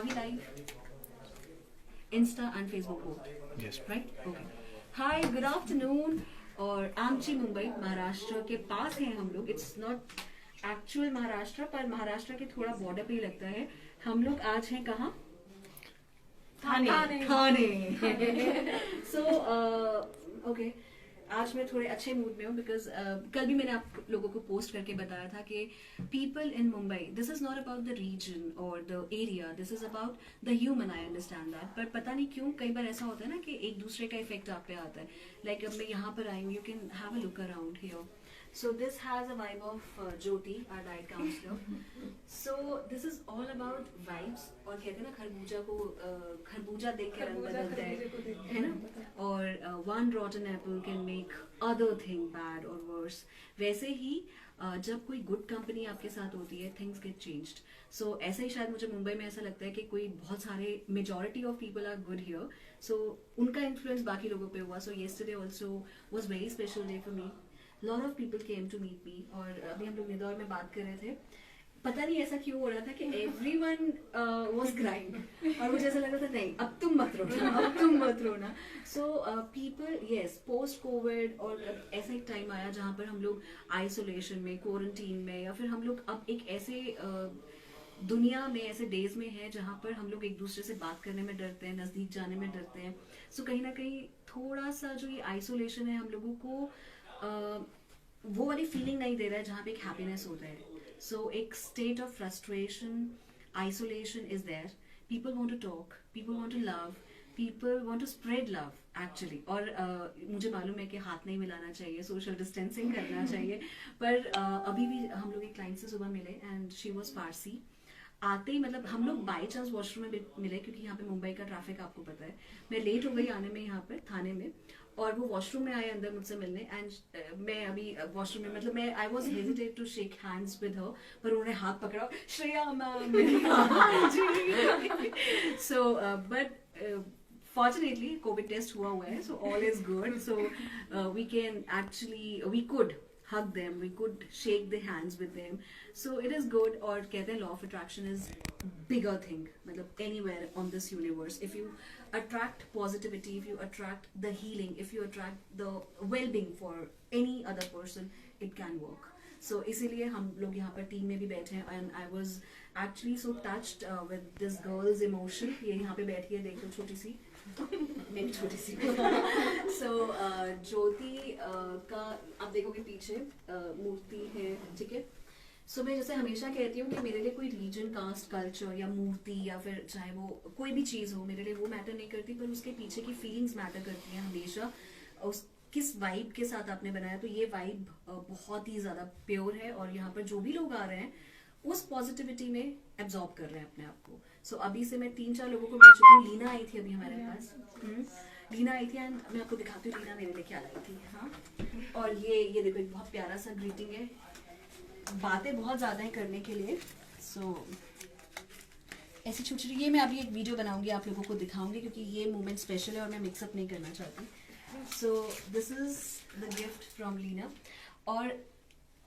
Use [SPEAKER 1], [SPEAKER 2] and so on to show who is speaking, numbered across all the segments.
[SPEAKER 1] Are we live? Insta and Facebook both.
[SPEAKER 2] Yes.
[SPEAKER 1] Right? Okay. Hi, good afternoon. और आमची मुंबई महाराष्ट्र के पास हैं हम लोग. इट्स नॉट एक्चुअल महाराष्ट्र, पर महाराष्ट्र के थोड़ा बॉर्डर पे ही लगता है. हम लोग आज हैं कहाँ? थाने. सो ओके, आज मैं थोड़े अच्छे मूड में हूँ बिकॉज कल भी मैंने आप लोगों को पोस्ट करके बताया था कि people in Mumbai, this is not about the region और the area, this is about the human. I understand that, पर पता नहीं क्यों कई बार ऐसा होता है ना कि एक दूसरे का इफेक्ट आप पे आता है. लाइक अब मैं यहाँ पर आई हूँ, you can have a look around here. So this has a vibe of Jyoti, our diet counselor. So this is all about vibes. और कहते हैं ना खरबूजा को खरबूजा देख के रंग बदलता है ना. और one rotten apple can make other thing bad or worse. वैसे ही जब कोई गुड कंपनी आपके साथ होती है, things get changed. So ऐसा ही शायद मुझे मुंबई में ऐसा लगता है कि कोई बहुत सारे majority of people are good here. So उनका influence बाकी लोगों पे हुआ. So yesterday also was very special day for me. Lot of people came to meet me. और अभी हम लोग निदौर में बात कर रहे थे, पता नहीं ऐसा क्यों हो रहा था कि everyone was crying. और मुझे ऐसा लग रहा था नहीं अब तुम मत रोना. So people, yes, post COVID और ऐसा एक टाइम आया जहाँ पर हम लोग आइसोलेशन में, क्वारंटीन में, या फिर हम लोग अब एक ऐसे दुनिया में, ऐसे डेज में है जहाँ पर हम लोग एक दूसरे से बात करने में डरते हैं, नजदीक जाने में डरते हैं. सो कहीं ना कहीं थोड़ा सा जो ये आइसोलेशन है हम लोगों को वो वाली फीलिंग नहीं दे रहा है जहाँ पे एक हैप्पीनेस होता है. सो एक state of frustration, isolation is there. People want to talk, people want to love, people want to spread love actually. और मुझे मालूम है कि हाथ नहीं मिलाना चाहिए, सोशल डिस्टेंसिंग करना चाहिए, पर अभी भी हम लोग एक क्लाइंट से सुबह मिले एंड शी वॉज पारसी. आते ही मतलब हम लोग बाई चांस वॉशरूम में मिले, क्योंकि यहाँ पे मुंबई का ट्रैफिक आपको पता है. मैं लेट हो गई आने में यहाँ पर थाने में, और वो वॉशरूम में आए अंदर मुझसे मिलने. एंड मैं अभी वॉशरूम में, मतलब मैं I was hesitate to shake hands with her, पर उन्होंने हाथ पकड़ा, Shreya ma'am. So but fortunately covid test हुआ है, so all is good. So we can actually, we could hug them, we could shake their hands with them, so it is good. और कहते हैं law of attraction is bigger thing, मतलब anywhere on this universe, if you attract positivity, if you attract the healing, if you attract the well-being for any other person, it can work. So इसीलिए हम लोग यहाँ पर team में भी बैठे हैं, and I was actually so touched with this girl's emotion. ये यहाँ पे बैठी है, देख लो, छोटी सी मेरी छोटी सी. सो ज्योति का आप देखोगे पीछे मूर्ति है, ठीक है. सो मैं जैसे हमेशा कहती हूँ कि मेरे लिए कोई रीजन, कास्ट, कल्चर या मूर्ति या फिर चाहे वो कोई भी चीज़ हो, मेरे लिए वो मैटर नहीं करती, पर उसके पीछे की फीलिंग्स मैटर करती हैं हमेशा. उस किस वाइब के साथ आपने बनाया, तो ये वाइब बहुत ही ज़्यादा प्योर है, और यहाँ पर जो भी लोग आ रहे हैं उस पॉजिटिविटी में एब्जॉर्ब कर रहे हैं अपने आप को. सो अभी से मैं 3-4 लोगों को मिल चुकी हूँ. लीना आई थी अभी हमारे पास. लीना आई थी, एंड मैं आपको दिखाती हूँ लीना मेरे लिए क्या लाई थी. हाँ, और ये देखो एक बहुत प्यारा सा ग्रीटिंग है. बातें बहुत ज़्यादा है करने के लिए. सो ऐसी छोटी छोटी, ये मैं अभी एक वीडियो बनाऊंगी, आप लोगों को दिखाऊंगी, क्योंकि ये मोमेंट स्पेशल है और मैं मिक्सअप नहीं करना चाहती. So this is the gift from Leena. और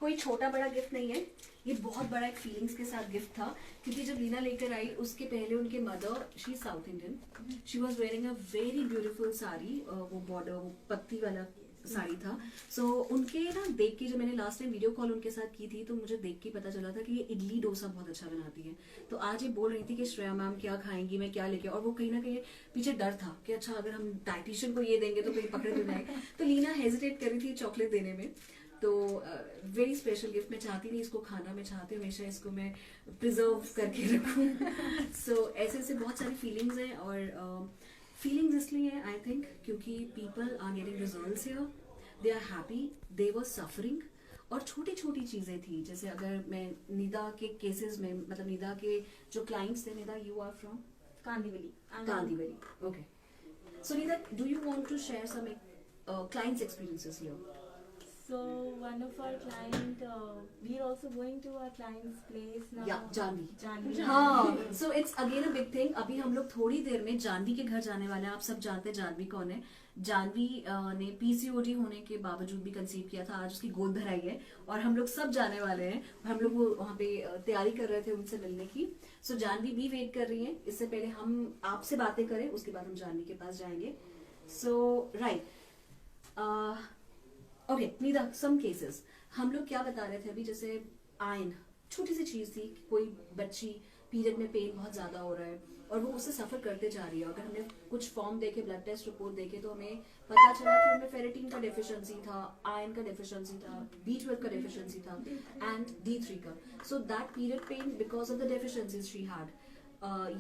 [SPEAKER 1] कोई छोटा बड़ा गिफ्ट नहीं है, ये बहुत बड़ा एक फीलिंग्स के साथ गिफ्ट था, क्योंकि जब लीना लेकर आई उसके पहले उनके mother, she is south Indian, she was wearing a very beautiful sari, वो बॉर्डर, वो पत्ती वाला साड़ी था. सो उनके ना देख के, जब मैंने लास्ट टाइम वीडियो कॉल उनके साथ की थी, तो मुझे देख के पता चला था कि ये इडली डोसा बहुत अच्छा बनाती है. तो आज ये बोल रही थी कि श्रेया मैम क्या खाएंगी, मैं क्या लेके, और वो कहीं ना कहीं पीछे डर था कि अच्छा अगर हम डाइटिशियन को ये देंगे तो कहीं पकड़े तो नहीं. तो लीना हेजिटेट कर रही थी चॉकलेट देने में. तो वेरी स्पेशल गिफ्ट. मैं चाहती नहीं इसको खाना, मैं चाहती हूँ हमेशा इसको मैं प्रिजर्व करके रखूँ. सो ऐसे ऐसे बहुत सारी फीलिंग्स हैं, और फीलिंग्स इसलिए हैं आई थिंक क्योंकि people are getting results here, they are happy, they were suffering. और छोटी छोटी चीज़ें थी, जैसे अगर मैं निदा के केसेस में, मतलब निदा के जो क्लाइंट्स थे, Nida you are from Kandivali, okay. So Nida, do you want to share some clients experiences here?
[SPEAKER 3] So
[SPEAKER 2] one of our client, we're also going to our client's place now.
[SPEAKER 1] या जानवी
[SPEAKER 2] Janvi.
[SPEAKER 1] हाँ, so it's again a big thing. अभी हम लोग थोड़ी देर में जानवी के घर जाने वाले हैं. आप सब जानते हैं जानवी कौन है. जानवी ने पीसीओडी होने के बावजूद भी कंसीव किया था. आज उसकी गोद भराई है और हम लोग सब जाने वाले हैं. हम लोग वहाँ पे तैयारी कर रहे थे उनसे मिलने की. सो जानवी भी वेट कर रही है. इससे पहले हम आपसे बातें करें, उसके बाद हम जानवी के पास जाएंगे. सो राइट, ओके नीदा, सम केसेस हम लोग क्या बता रहे थे अभी. जैसे आयन छोटी सी चीज थी कि कोई बच्ची पीरियड में पेन बहुत ज्यादा हो रहा है और वो उससे सफर करते जा रही है. अगर हमने कुछ फॉर्म देखे, ब्लड टेस्ट रिपोर्ट देखे, तो हमें पता चला कि उनमें फेरेटिन का डेफिशिएंसी था, आयरन का डेफिशिएंसी था, B12 का डेफिशिएंसी था एंड D3 का. So that period pain because of the deficiencies she had.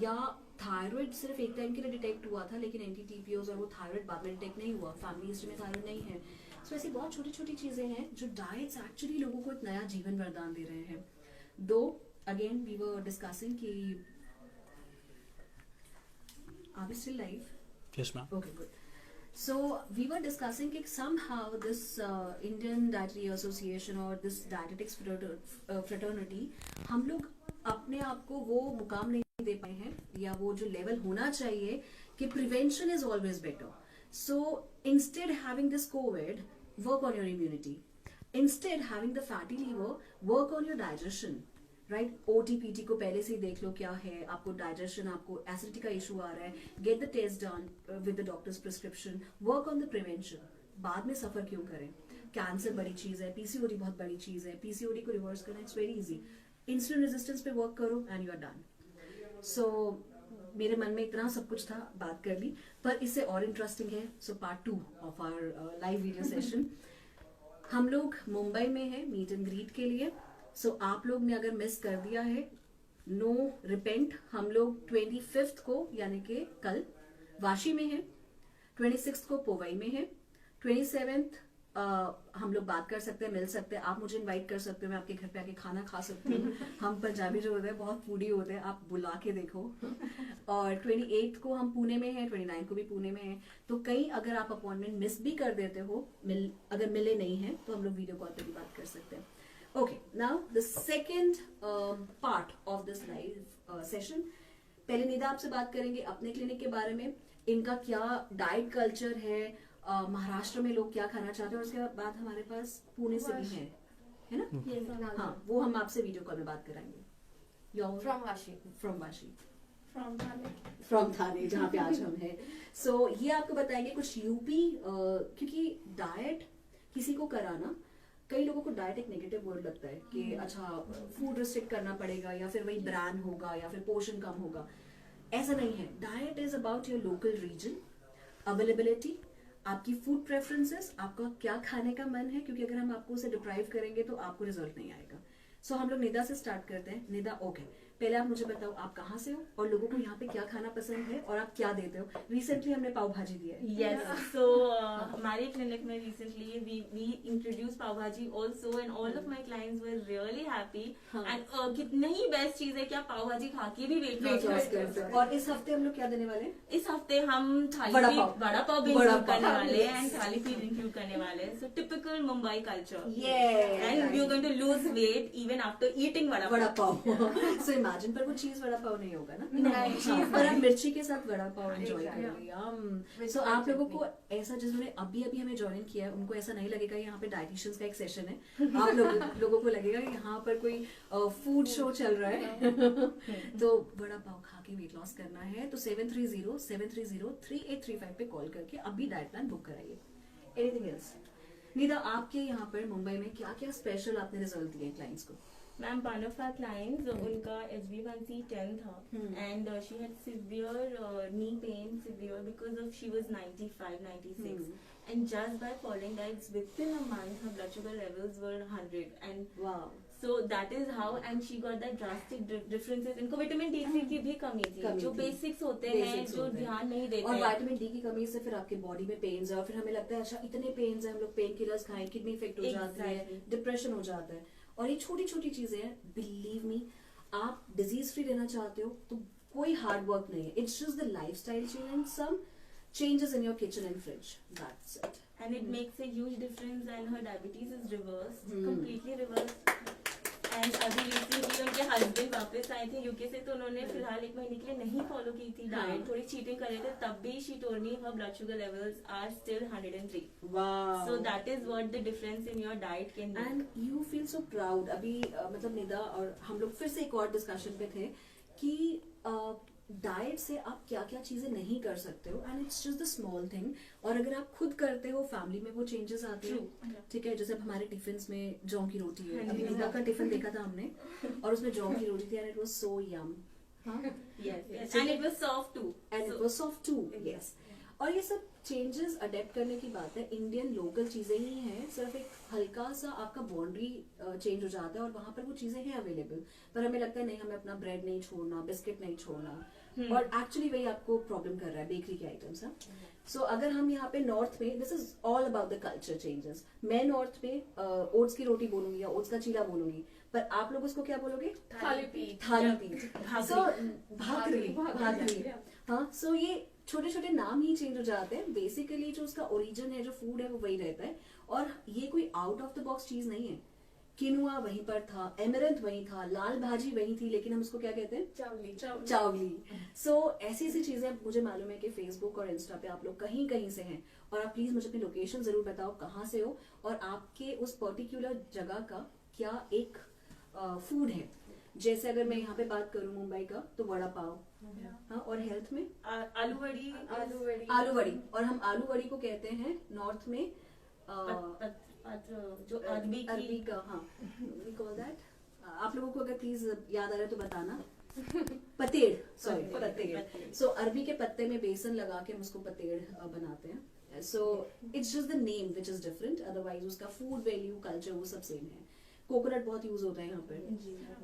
[SPEAKER 1] या थायराइड सिर्फ एक टाइम के लिए डिटेक्ट हुआ था, लेकिन एंटी-TPOs और वो थायराइड बाद में डिटेक्ट नहीं हुआ. फैमिली हिस्ट्री में थायराइड नहीं है. सो ऐसी बहुत छोटी छोटी चीजें हैं जो डाइट्स एक्चुअली लोगों को एक नया जीवन वरदान दे रहे हैं. दो अगेन वी वर डिस्कसिंग कि are we still live?
[SPEAKER 3] Yes, ma'am.
[SPEAKER 1] Okay, good. So we were discussing that somehow this Indian Dietary Association or this dietetics fraternity, हम लोग अपने आप को वो मुकाम नहीं दे पाए हैं या वो जो लेवल होना चाहिए कि prevention is always better. So instead having this COVID, work on your immunity. Instead having the fatty liver, work on your digestion. Right, OTPT को पहले से ही देख लो क्या है. आपको डाइजेशन, आपको एसिडिटी का इशू आ रहा है, get the test done with the doctors prescription. Work on the prevention. बाद में सफर क्यों करें. कैंसर बड़ी चीज है, पीसीओडी बहुत बड़ी चीज है. पीसीओडी को रिवर्स करना it's very easy. Insulin resistance पे वर्क करो एंड यू आर डन. सो मेरे मन में इतना सब कुछ था, बात कर ली, पर इससे और इंटरेस्टिंग है. So part 2 of our live video session. हम लोग मुंबई में है मीट एंड ग्रीट के लिए. सो आप लोग ने अगर मिस कर दिया है, नो रिपेंट. हम लोग 25th को यानी कि कल वाशी में है, 26th को पोवई में है, 27th हम लोग बात कर सकते हैं, मिल सकते हैं. आप मुझे इनवाइट कर सकते हो, मैं आपके घर पे आके खाना खा सकती हूँ. हम पंजाबी जो होते हैं बहुत फूडी होते हैं, आप बुला के देखो. और 28th को हम पुणे में हैं, 29th को भी पुणे में है. तो कहीं अगर आप अपॉइंटमेंट मिस भी कर देते हो, अगर मिले नहीं है, तो हम लोग वीडियो कॉल पे भी बात कर सकते हैं. Okay, now the second part of this live session. पहले निदा आपसे बात करेंगे अपने क्लिनिक के बारे में, इनका क्या डाइट कल्चर है, महाराष्ट्र में लोग क्या खाना चाहते हैं, और उसके बाद हमारे पास पुणे से भी है ना. हाँ, वो हम आपसे वीडियो कॉल में बात कराएंगे. From Vashi. From Thane, जहाँ पे आज हम हैं. So ये आपको बताएंगे कुछ यूपी, क्योंकि डाइट किसी को कराना, कई लोगों को डाइट एक नेगेटिव वर्ड लगता है कि अच्छा फूड रिस्ट्रिक्ट करना पड़ेगा या फिर वही ब्रांड होगा या फिर पोर्शन कम होगा. ऐसा नहीं है. Diet is about your local region, availability, आपकी फूड प्रेफरेंसेस, आपका क्या खाने का मन है, क्योंकि अगर हम आपको उसे डिप्राइव करेंगे तो आपको रिजल्ट नहीं आएगा. सो हम लोग निदा से स्टार्ट करते हैं. निदा, ओके, पहले आप मुझे बताओ आप कहाँ से हो और लोगों को यहाँ पे क्या खाना पसंद है और आप क्या देते हो. रिसेंटली हमने पाव भाजी दी है.
[SPEAKER 2] Yes, so हमारे क्लिनिक में recently we introduced पाव भाजी also and all of my clients were really happy. And कितनी ही बेस्ट चीज है कि आप पाव भाजी खा के भी वेट लॉस करते हो.
[SPEAKER 1] और इस हफ्ते हम लोग क्या देने वाले हैं?
[SPEAKER 2] इस हफ्ते हम
[SPEAKER 1] वड़ा
[SPEAKER 2] पाव भी इंक्लूड करने वाले हैं एंड थाली फीड इंक्लूड करने वाले हैं. So typical Mumbai culture. And you are going to lose weight even after eating vada pav.
[SPEAKER 1] So imagine, पर वो चीज वड़ा पाव नहीं होगा ना.
[SPEAKER 2] नहीं,
[SPEAKER 1] पर आप मिर्ची के साथ वड़ा पाव एंजॉय करोगे. सो आप लोगों को ऐसा, जिन्होंने अभी अभी हमें ज्वाइन किया है, उनको ऐसा नहीं लगेगा यहाँ पे डाइटिशियंस का एक सेशन है. आप लोगों को लगेगा यहाँ पर कोई फूड शो चल रहा है. तो वड़ा पाव खा के वेट लॉस करना है तो 730-730-3835 पे कॉल करके अभी डाइट प्लान बुक कराइए. Anything else? निदा, आपके यहाँ पर मुंबई में क्या क्या स्पेशल आपने रिजल्ट दिए क्लाइंट्स को?
[SPEAKER 2] Ma'am, one of our clients, उनका HbA1c 10 था and she had severe knee pain, severe because of she was 95-96 and just by following diets within a month her blood sugar levels were 100 and
[SPEAKER 1] wow.
[SPEAKER 2] So that is how, and she got that drastic differences. इनको vitamin D3 की भी कमी थी, जो basics होते हैं जो ध्यान नहीं देते.
[SPEAKER 1] और विटामिन डी की कमी से फिर आपके बॉडी में पेन्स है और फिर हमें लगता है अच्छा इतने पेन्स है, हम लोग पेन किलर्स खाएं, किडनी इफेक्ट हो जाता है, डिप्रेशन हो जाता है. और ये छोटी छोटी चीजें हैं. बिलीव मी, आप डिजीज फ्री रहना चाहते हो तो कोई हार्ड वर्क नहीं है. It's just the lifestyle change and some changes in your kitchen and fridge. That's it.
[SPEAKER 2] and it makes a huge difference, and her diabetes is reversed,
[SPEAKER 1] Hmm.
[SPEAKER 2] completely reversed. And अभी recently उनके husband वापस आए थे UK से, तो उन्होंने फिलहाल 1 महीने के लिए नहीं फॉलो की थी डाइट,
[SPEAKER 1] हाँ.
[SPEAKER 2] थोड़ी चीटिंग कर रहे थे, तब भी she told me her blood sugar levels are still 103.
[SPEAKER 1] वाह.
[SPEAKER 2] So that is what the difference in your diet can make.
[SPEAKER 1] And you feel so proud. अभी मतलब निदा और हम लोग फिर से एक और डिस्कशन पे थे कि डाइट से आप क्या क्या चीजें नहीं कर सकते हो, and it's just the small thing. और अगर आप खुद करते हो फैमिली में वो चेंजेस आते हैं.
[SPEAKER 2] True.
[SPEAKER 1] ठीक है, जैसे अब हमारे टिफिन में जौ की रोटी है.
[SPEAKER 2] हाँ
[SPEAKER 1] अभी
[SPEAKER 2] जी.
[SPEAKER 1] निदा का टिफिन देखा था हमने और उसमें जौ की रोटी थी, and it was so yum.
[SPEAKER 2] Yes, yes. And it was soft too.
[SPEAKER 1] And it was soft too. Yes. और ये सब चेंजेस अडेप्ट करने की बात है. इंडियन लोकल चीजें ही हैं, सिर्फ एक हल्का सा आपका बाउंड्री चेंज हो जाता है और वहां पर वो चीजें हैं अवेलेबल. पर हमें लगता है नहीं, हमें अपना ब्रेड नहीं छोड़ना, बिस्किट नहीं छोड़ना. और एक्चुअली वही आपको प्रॉब्लम कर रहा है, बेकरी के आइटम्स. हाँ. सो अगर हम यहाँ पे नॉर्थ में, this is all about the culture changes. मैं नॉर्थ में ओट्स की रोटी बोलूंगी या ओट्स का चीला बोलूंगी, पर आप लोग उसको क्या बोलोगे?
[SPEAKER 3] थाली पीठ.
[SPEAKER 1] थाली पीठ. सो भाकरी. भाकरी.
[SPEAKER 3] Yeah.
[SPEAKER 1] हाँ. सो ये छोटे छोटे नाम ही चेंज हो जाते हैं. बेसिकली जो उसका ओरिजिन है, जो फूड है, वो वही रहता है. और ये कोई आउट ऑफ द बॉक्स चीज नहीं है. किनुआ वहीं पर था, एमरंथ वहीं था, लाल भाजी वहीं थी, लेकिन हम उसको क्या कहते हैं?
[SPEAKER 3] चावली.
[SPEAKER 1] चावली. सो ऐसी ऐसी चीजें मुझे मालूम है कि फेसबुक और इंस्टा पे आप लोग कहीं कहीं से हैं. और आप प्लीज मुझे अपनी लोकेशन जरूर बताओ कहाँ से हो और आपके उस पर्टिकुलर जगह का क्या एक फूड है. जैसे अगर मैं यहाँ पे बात करूँ मुंबई का, तो वड़ा पाव. हाँ. और हेल्थ में
[SPEAKER 2] आलू वड़ी.
[SPEAKER 3] आलू वड़ी.
[SPEAKER 1] आलू वड़ी. और हम आलू वड़ी को कहते हैं नॉर्थ में
[SPEAKER 2] जो अरबी
[SPEAKER 1] अरबी
[SPEAKER 2] की.
[SPEAKER 1] का. हाँ. We call that. आप लोगों को अगर प्लीज याद आ रहा है तो बताना. पतेड़. सॉरी,
[SPEAKER 2] पतेड़.
[SPEAKER 1] पतेड़. सो अरबी के पत्ते में बेसन लगा के हम उसको पतेड़ बनाते हैं. So it's just the name which is different, otherwise उसका फूड वैल्यू, कल्चर वो सब सेम है. कोकोनट बहुत यूज होता है यहाँ पे.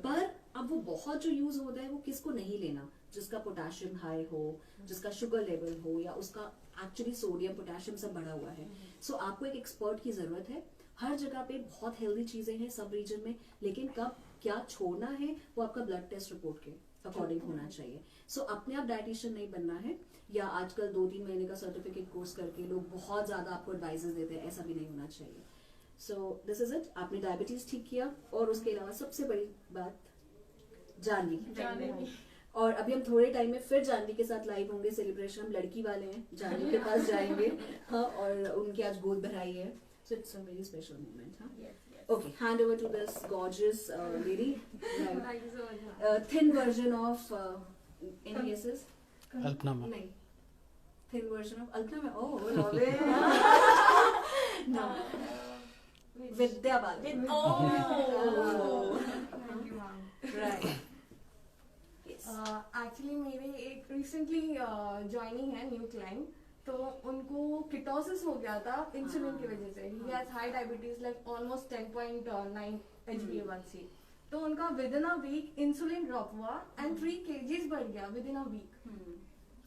[SPEAKER 1] पर अब वो बहुत जो यूज होता है वो किसको नहीं लेना, जिसका पोटेशियम हाई हो, जिसका शुगर लेवल हो, या उसका एक्चुअली सोडियम पोटेशियम सब बढ़ा हुआ है. सो आपको एक एक्सपर्ट की जरूरत है. हर जगह पे बहुत हेल्दी चीजें हैं सब रीजन में, लेकिन कब क्या छोड़ना है वो आपका ब्लड टेस्ट रिपोर्ट के अकॉर्डिंग होना चाहिए. सो अपने आप डाइटिशियन नहीं बनना है, या आजकल 2-3 महीने का सर्टिफिकेट कोर्स करके लोग बहुत ज्यादा आपको एडवाइजेस देते हैं, ऐसा भी नहीं होना चाहिए. सो दिस इज इट. आपने डायबिटीज ठीक किया, और उसके अलावा सबसे बड़ी बात जानवी. और अभी हम थोड़े टाइम में फिर जानवी के साथ लाइव होंगे. सेलिब्रेशन हम लड़की वाले हैं, जानवी के पास जाएंगे. हाँ. और उनकी आज गोद भराई है. So it's a very special moment. हाँ. Okay, hand over to this gorgeous lady.
[SPEAKER 3] Thank you so much.
[SPEAKER 1] Thin version of any cases?
[SPEAKER 4] Alpana ma'am.
[SPEAKER 1] नहीं. Thin version of Alpna में. Oh, love it. No. Vidya Balan.
[SPEAKER 2] Oh.
[SPEAKER 3] Thank you, ma'am.
[SPEAKER 1] Right. Yes.
[SPEAKER 3] Actually मेरे एक recently joining है new client, तो उनको ketosis हो गया था इंसुलिन की वजह से. He has high diabetes like almost 10.9 HbA1c. तो उनका within a week insulin drop हुआ एंड 3 kgs बढ़ गया विद इन अ वीक.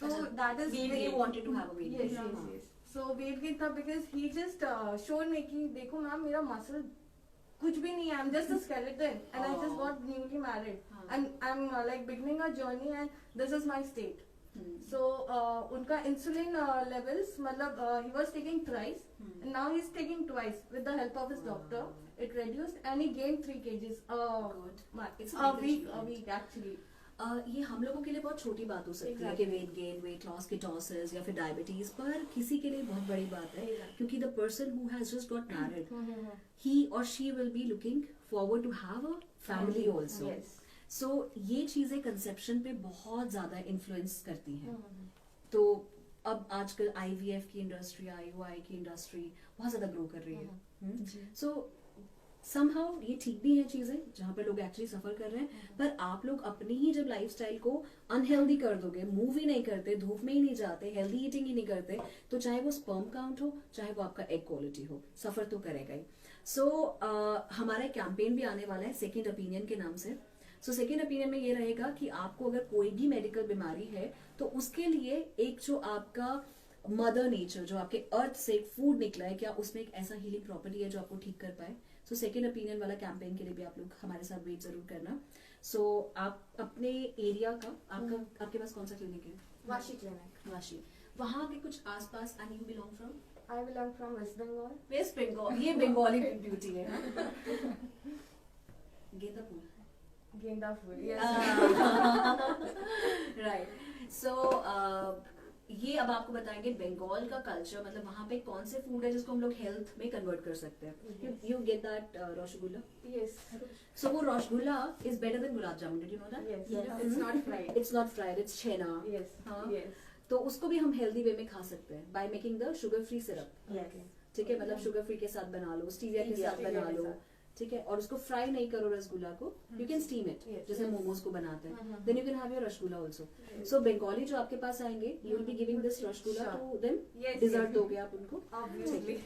[SPEAKER 3] तो that is
[SPEAKER 1] They wanted to have a baby.
[SPEAKER 3] yes yes yes. So weight gain था because he just showed me कि देखो ma'am मेरा muscle कुछ भी नहीं है. I'm just a skeleton and I just got newly married and I'm like beginning a journey and this is my state. So उनका insulin levels मतलब he was taking thrice and now he's taking twice with the help of his doctor. It reduced and he gained 3 kgs
[SPEAKER 1] It's
[SPEAKER 3] a
[SPEAKER 1] big
[SPEAKER 3] week actually.
[SPEAKER 1] ये हम लोगों के लिए बहुत छोटी बात हो सकती है कि weight gain, weight loss, ketosis या फिर डायबिटीज, पर किसी के लिए बहुत बड़ी बात है. क्योंकि the person who has just got married, he or she will be looking forward to have a family also.
[SPEAKER 3] Yes.
[SPEAKER 1] So ये चीजें कंसेप्शन पे बहुत ज्यादा इन्फ्लुएंस करती हैं. तो अब आजकल IVF की इंडस्ट्री, IUI की इंडस्ट्री बहुत ज्यादा ग्रो कर रही है. सो समहाउ ये ठीक भी है चीजें जहाँ पे लोग एक्चुअली सफर कर रहे हैं, पर आप लोग अपनी ही जब लाइफस्टाइल को अनहेल्दी कर दोगे, मूव ही नहीं करते, धूप में ही नहीं जाते, हेल्दी ईटिंग ही नहीं करते, तो चाहे वो स्पर्म काउंट हो, चाहे वो आपका एग क्वालिटी हो, सफर तो करेगा ही. सो हमारा कैंपेन भी आने वाला है सेकेंड ओपिनियन के नाम से. सो सेकेंड ओपिनियन में ये रहेगा कि आपको अगर कोई भी मेडिकल बीमारी है तो उसके लिए एक जो आपका मदर नेचर, जो आपके अर्थ से एक फूड निकला है, क्या उसमें एक ऐसा हीलिंग प्रॉपर्टी है जो आपको ठीक कर पाए. सो सेकेंड ओपिनियन वाला कैंपेन के लिए भी आप लोग हमारे साथ वेट जरूर करना. सो आप अपने एरिया का, आपके पास कौन सा क्लिनिक है?
[SPEAKER 3] वाशी क्लिनिक.
[SPEAKER 1] वाशी. वहाँ के कुछ आसपास, and you belong from?
[SPEAKER 3] I belong from West Bengal.
[SPEAKER 1] West Bengal, ये बंगाली ब्यूटी है हाँ? गेंदा फूल
[SPEAKER 3] Genda food. Yes.
[SPEAKER 1] Right so ये अब आपको बताएंगे बंगाल का कल्चर, मतलब वहाँ पे कौन से फूड है जिसको हम लोग हेल्थ में कन्वर्ट कर सकते हैं. You get that rasgulla.
[SPEAKER 3] Yes.
[SPEAKER 1] So वो rasgulla is better than gulab jamun. Did you know that?
[SPEAKER 3] Yes.
[SPEAKER 2] Yes.
[SPEAKER 3] It's not fried.
[SPEAKER 1] It's not fried. It's chena.
[SPEAKER 3] Yes.
[SPEAKER 1] हाँ.
[SPEAKER 3] Yes.
[SPEAKER 1] तो उसको भी हम हेल्दी वे में खा सकते हैं by making the sugar free syrup.
[SPEAKER 2] Yes.
[SPEAKER 1] ठीक है, मतलब शुगर फ्री के साथ बना लो, स्टीविया के साथ
[SPEAKER 3] Stevia
[SPEAKER 1] बना
[SPEAKER 3] के
[SPEAKER 1] लो.
[SPEAKER 3] साथ.
[SPEAKER 1] ठीक है, और उसको फ्राई नहीं करो रसगुल्ला को, you can steam it
[SPEAKER 3] Yes.
[SPEAKER 1] जैसे मोमोज को बनाते हैं.
[SPEAKER 3] हाँ.
[SPEAKER 1] Then you can have your rasgulla also. So Bengali जो आपके पास आएंगे, you will be giving this rasgulla
[SPEAKER 3] Sure.
[SPEAKER 1] To them.
[SPEAKER 3] Yes.
[SPEAKER 1] Dessert
[SPEAKER 3] yes.
[SPEAKER 1] दोगे आप उनको.
[SPEAKER 3] Obviously.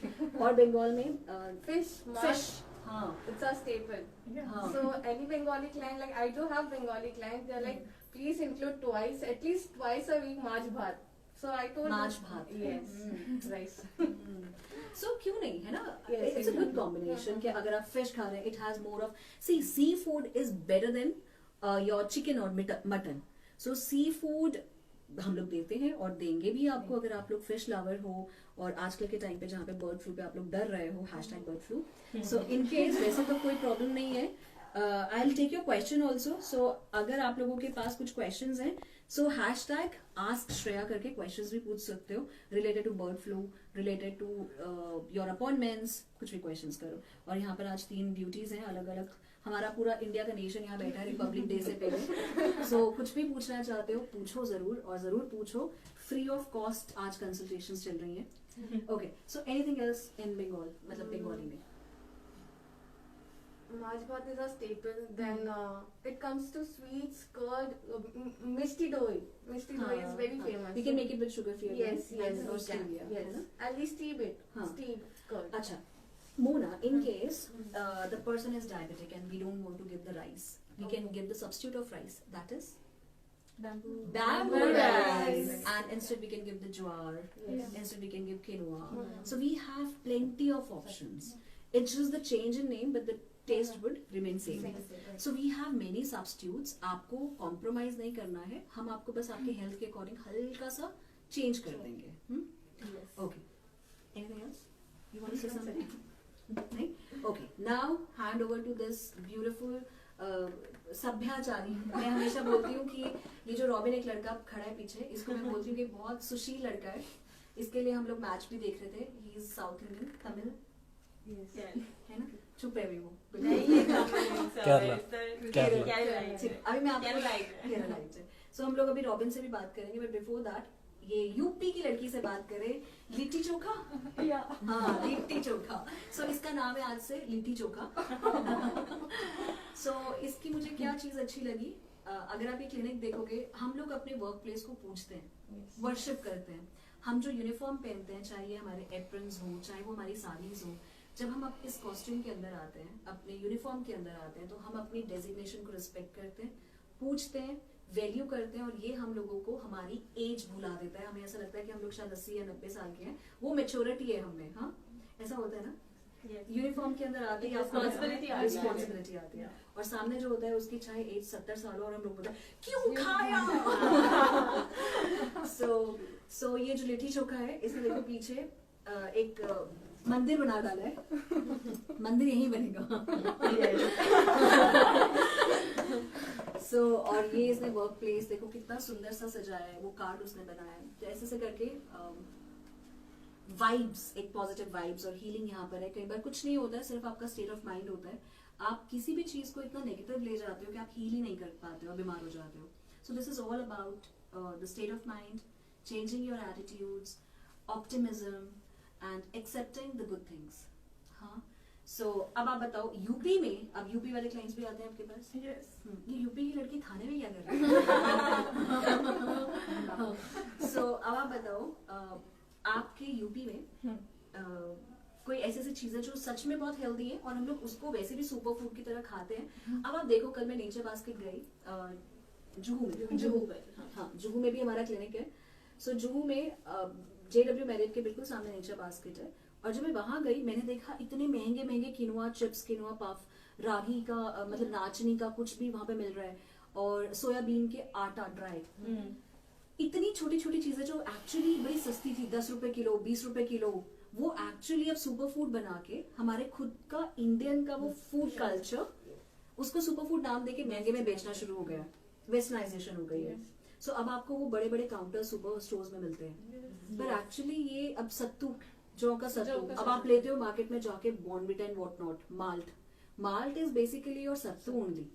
[SPEAKER 1] और बंगाल में
[SPEAKER 3] Fish.
[SPEAKER 1] फिश. हाँ
[SPEAKER 3] It's a staple.
[SPEAKER 1] हाँ.
[SPEAKER 3] So any Bengali client, like I do have Bengali clients, they're like, please include twice, at least twice a week, Maj Bhat. So I told
[SPEAKER 1] Maj
[SPEAKER 3] them-
[SPEAKER 1] bhat.
[SPEAKER 3] Yes. Rice.
[SPEAKER 1] सो क्यों नहीं है ना.
[SPEAKER 3] Yes,
[SPEAKER 1] it's a good
[SPEAKER 3] exactly.
[SPEAKER 1] Combination कि अगर आप fish खा रहे हैं, it has more of sea food is better than your chicken और मटन. सो सी फूड हम लोग देते हैं और देंगे भी आपको अगर आप लोग फिश लवर हो. और आजकल के टाइम पे जहाँ पे बर्ड फ्लू पे आप लोग डर रहे हो, hashtag bird flu. So in case वैसे तो कोई प्रॉब्लम नहीं है. I will take your question also. So अगर आप लोगों के पास कुछ क्वेश्चन हैं, सो हैशटैग आस्क श्रेया करके क्वेश्चंस भी पूछ सकते हो related to bird flu, related to your appointments, कुछ भी क्वेश्चंस करो. और यहाँ पर आज 3 ड्यूटीज हैं अलग अलग. हमारा पूरा इंडिया का नेशन यहाँ बैठा है रिपब्लिक डे से पहले. सो कुछ भी पूछना चाहते हो पूछो जरूर, और जरूर पूछो. फ्री ऑफ कॉस्ट आज कंसल्टेशंस चल रही हैं. Okay, so anything else in Bengal, मतलब बंगाली में.
[SPEAKER 3] Maj Bhat is a staple. Then it comes to sweets, curd, Mishti Doi. Mishti Doi is very famous.
[SPEAKER 1] We can make it with sugar free.
[SPEAKER 3] Yes, yes,
[SPEAKER 1] or
[SPEAKER 3] we can.
[SPEAKER 1] stevia, है
[SPEAKER 3] Yes.
[SPEAKER 1] ना?
[SPEAKER 3] At least steep it.
[SPEAKER 1] हाँ.
[SPEAKER 3] Steep curd.
[SPEAKER 1] अच्छा, Mona, in case the person is diabetic and we don't want to give the rice, we can give the substitute of rice. That is
[SPEAKER 2] Bamboo.
[SPEAKER 1] bamboo
[SPEAKER 3] rice.
[SPEAKER 1] rice. And instead we can give the jowar.
[SPEAKER 3] Yes.
[SPEAKER 1] Instead we can give quinoa.
[SPEAKER 3] Mhm.
[SPEAKER 1] So we have plenty of options. It's just the change in name, but the taste would remain same. So we have many substitutes. आपको compromise नहीं करना है. हम आपको बस आपके health के according हल्का सा change कर देंगे.
[SPEAKER 2] Yes.
[SPEAKER 1] Okay. Anything else? You want to say something? नहीं? Okay. Now hand over to this beautiful सभ्याचारी. मैं हमेशा बोलती हूँ कि ये जो रॉबिन एक लड़का खड़ा है पीछे, इसको मैं बोलती हूँ कि बहुत सुशील लड़का है. इसके लिए हम लोग मैच भी देख रहे थे. He is south Indian, Tamil
[SPEAKER 3] Yes.
[SPEAKER 1] है ना. चुप है भी वो.
[SPEAKER 2] नहीं, ये Tamil, sir.
[SPEAKER 4] Kerala.
[SPEAKER 2] It's the-
[SPEAKER 4] Kerala.
[SPEAKER 2] Kerala.
[SPEAKER 1] ठीक, अभी मैं आपको
[SPEAKER 2] Keralite.
[SPEAKER 1] Keralite है. So हम लोग अभी रॉबिन से भी बात करेंगे, बट बिफोर दैट ये यूपी की लड़की से बात करें. लिट्टी चोखा. हाँ, लिट्टी चोखा. सो इसका नाम है आज से लिट्टी चोखा. सो इसकी मुझे क्या चीज अच्छी लगी, अगर आप ये क्लिनिक देखोगे, हम लोग अपने वर्क प्लेस को पूछते हैं, वर्शिप करते हैं. हम जो यूनिफॉर्म पहनते हैं, चाहे ये हमारे एप्रन्स हो, चाहे वो हमारी साड़ीज हो, जब हम अब इस कॉस्ट्यूम के अंदर आते हैं, अपने यूनिफॉर्म के अंदर आते हैं, तो हम अपनी डेजिग्नेशन को रिस्पेक्ट करते हैं, पूछते हैं, वैल्यू करते हैं. और ये हम लोगों को हमारी एज भुला देता है. हमें ऐसा लगता है कि हम लोग शायद 80 या 90 साल के हैं. वो मेच्योरिटी है हम में. हाँ, ऐसा होता है ना.
[SPEAKER 2] Yes.
[SPEAKER 1] यूनिफॉर्म के अंदर आते ही
[SPEAKER 2] Responsibility आती है.
[SPEAKER 1] रिस्पॉन्सिबिलिटी आती है. और सामने जो होता है उसकी चाहे एज 70 साल हो, और हम लोग बोलते हैं क्यों खाया. सो ये जो लिट्टी चोखा है, इसमें देखो पीछे एक मंदिर बना डाला है. मंदिर यहीं बनेगा. सो और ये इसने वर्क प्लेस देखो कितना सुंदर सा सजाया है. वो कार्ड उसने बनाया है. तो ऐसे से करके वाइब्स, एक पॉजिटिव वाइब्स और हीलिंग यहाँ पर है. कई बार कुछ नहीं होता है, सिर्फ आपका स्टेट ऑफ माइंड होता है. आप किसी भी चीज को इतना नेगेटिव ले जाते हो कि आप हील ही नहीं कर पाते हो, बीमार हो जाते हो. सो this is all about the state of mind, changing your attitudes, optimism and accepting the good things. हाँ, सो अब आप बताओ यूपी में, अब यूपी वाले क्लाइंट्स भी आते हैं आपके पास.
[SPEAKER 2] Yes.
[SPEAKER 1] ये यूपी की लड़की खाने में क्या कर रही है. सो अब आप बताओ, आपके यूपी में कोई ऐसी ऐसी चीजें जो सच में बहुत हेल्दी है और हम लोग उसको वैसे भी सुपर फूड की तरह खाते हैं. अब आप देखो, कल मैं नेचर बास्केट गई जुहू में.
[SPEAKER 2] जुहू पर,
[SPEAKER 1] हाँ, जुहू में भी हमारा क्लिनिक है. सो जुहू में JW मैरिज के बिल्कुल सामने नेचर बास्केट है. और जब मैं वहां गई, मैंने देखा इतने महंगे महंगे किनुआ चिप्स, किनुआ पफ, रागी का मतलब नाचनी का कुछ भी वहां पे मिल रहा है, और सोयाबीन के आटा ड्राई. इतनी छोटी छोटी चीजें जो एक्चुअली बड़ी सस्ती थी, 10 रुपए किलो, 20 रुपए किलो, वो एक्चुअली अब सुपर फूड बना के हमारे खुद का इंडियन का वो फूड कल्चर उसको सुपर फूड नाम देके महंगे में बेचना शुरू हो गया, वेस्टर्नाइजेशन हो गई है। सो अब आपको वो बड़े बड़े काउंटर सुपर स्टोर्स में मिलते हैं, पर एक्चुअली ये अब सत्तू, जौ का सत्तू अब आप लेते हो मार्केट में जाके, Bournvita and what not, malt is basically your sattu only.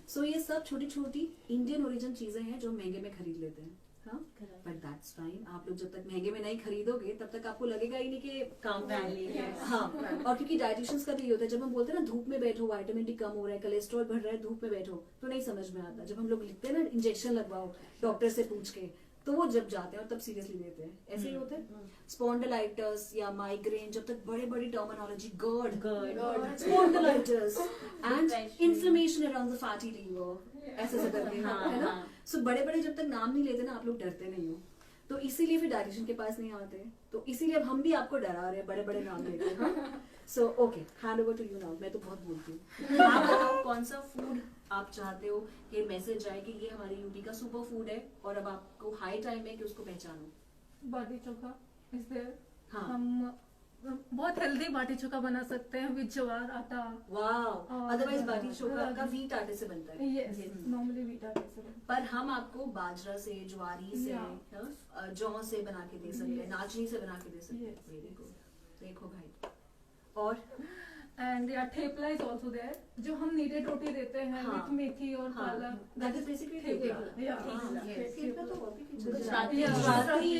[SPEAKER 1] So ये सब छोटी छोटी इंडियन ओरिजिन चीजें हैं जो महंगे में खरीद लेते हैं, हाँ, बट दैट्स फाइन। आप लोग जब तक महंगे में नहीं खरीदोगे तब तक आपको लगेगा ही नहीं कि
[SPEAKER 2] काम वैली है।
[SPEAKER 1] हाँ, और क्योंकि डाइटिशियंस का भी ये होता है, जब हम बोलते हैं ना धूप में बैठो, विटामिन डी कम हो रहा है, कोलेस्ट्रॉल बढ़ रहा है, धूप में बैठो, तो नहीं समझ में आता। जब हम लोग लिखते हैं ना इंजेक्शन लगवाओ डॉक्टर से पूछ के, तो वो जब जाते हैं और तब सीरियसली लेते हैं, ऐसे ही होते हैं। स्पॉन्डिलाइटिस या माइग्रेन, जब तक बड़े बड़ी terminology, GERD, spondylitis and inflammation around the fatty liver, ऐसे ऐसे करके, है ना। सो बड़े बड़े जब तक नाम नहीं लेते ना, आप लोग डरते नहीं हो, तो इसीलिए फिर डाइटिशियन के पास नहीं आते। तो इसीलिए अब हम भी आपको डरा रहे हैं बड़े बड़े नाम लेके, हाँ। So okay, hand over to you now. मैं तो बहुत बोलती हूँ। आप बताओ कौन सा फूड आप चाहते हो कि मैसेज आए कि ये हमारे यूपी का सुपर फूड है और अब आपको हाई टाइम है कि उसको पहचानो।
[SPEAKER 4] बाटी चोखा इज देयर।
[SPEAKER 1] हाँ।
[SPEAKER 4] हम बहुत हेल्दी बाटी चोखा बना सकते हैं विद ज्वार आटा।
[SPEAKER 1] वाह, अदरवाइज बाटी चोखा का वीट आटे से बनता है।
[SPEAKER 4] यस, नॉर्मली वीट आटे से बनता
[SPEAKER 1] पर हम आपको बाजरा से, ज्वारी से,
[SPEAKER 4] Yeah.
[SPEAKER 1] जौ से बना के दे सकते हैं, नाचनी से बना के दे सकते हैं।
[SPEAKER 4] Yes.
[SPEAKER 1] Very good. देखो भाई, और
[SPEAKER 4] है। एंड या ठेपला इज आल्सो देयर, जो हम नीडेड रोटी देते हैं
[SPEAKER 1] हाँ.
[SPEAKER 4] विद मेथी और पालक।
[SPEAKER 1] That is basically
[SPEAKER 4] thepla.
[SPEAKER 1] Thepla.
[SPEAKER 4] Yeah.
[SPEAKER 1] हाँ,
[SPEAKER 2] Yes.
[SPEAKER 1] ठेपला तो और भी कुछ
[SPEAKER 2] Gujarati.
[SPEAKER 4] Yeah.
[SPEAKER 1] Gujarati.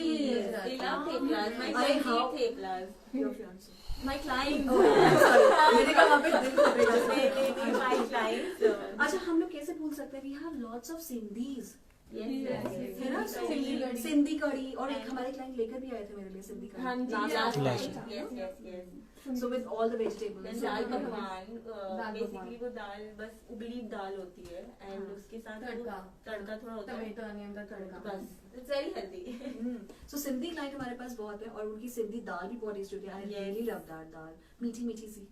[SPEAKER 2] They love theplas. My
[SPEAKER 1] I
[SPEAKER 2] friends
[SPEAKER 1] how-
[SPEAKER 2] eat theplas.
[SPEAKER 1] Your fiancé.
[SPEAKER 2] My clients.
[SPEAKER 1] Oh, sorry. मैंने कहा वहाँ पे दिल करेगा।
[SPEAKER 2] They my clients.
[SPEAKER 1] अच्छा, हम लोग कैसे भूल सकते हैं? We have lots of Sindhis,
[SPEAKER 2] Yes.
[SPEAKER 1] है ना?
[SPEAKER 4] सिंधी कढ़ी।
[SPEAKER 1] सिंधी कढ़ी, और एक हमारे क्लाइंट लेकर भी आए थे मेरे लिए सिंधी कढ़ी।
[SPEAKER 2] हाँ जी,
[SPEAKER 1] Last
[SPEAKER 2] last
[SPEAKER 1] time.
[SPEAKER 2] night. Yes.
[SPEAKER 1] So with all the vegetables.
[SPEAKER 2] Then दाल पकवान,
[SPEAKER 3] दाल
[SPEAKER 2] बेसिकली वो दाल बस उबली दाल होती है एंड
[SPEAKER 1] हाँ.
[SPEAKER 2] उसके साथ
[SPEAKER 3] तड़का।
[SPEAKER 2] वो तड़का थोड़ा होता है,
[SPEAKER 3] टमेटो अनियन का तड़का।
[SPEAKER 2] बस it's very healthy.
[SPEAKER 1] So Sindhi client हमारे पास बहुत है और उनकी सिंधी दाल भी बहुत टेस्टी होती है। I
[SPEAKER 2] Yes.
[SPEAKER 1] really love that दाल, मीठी मीठी सी।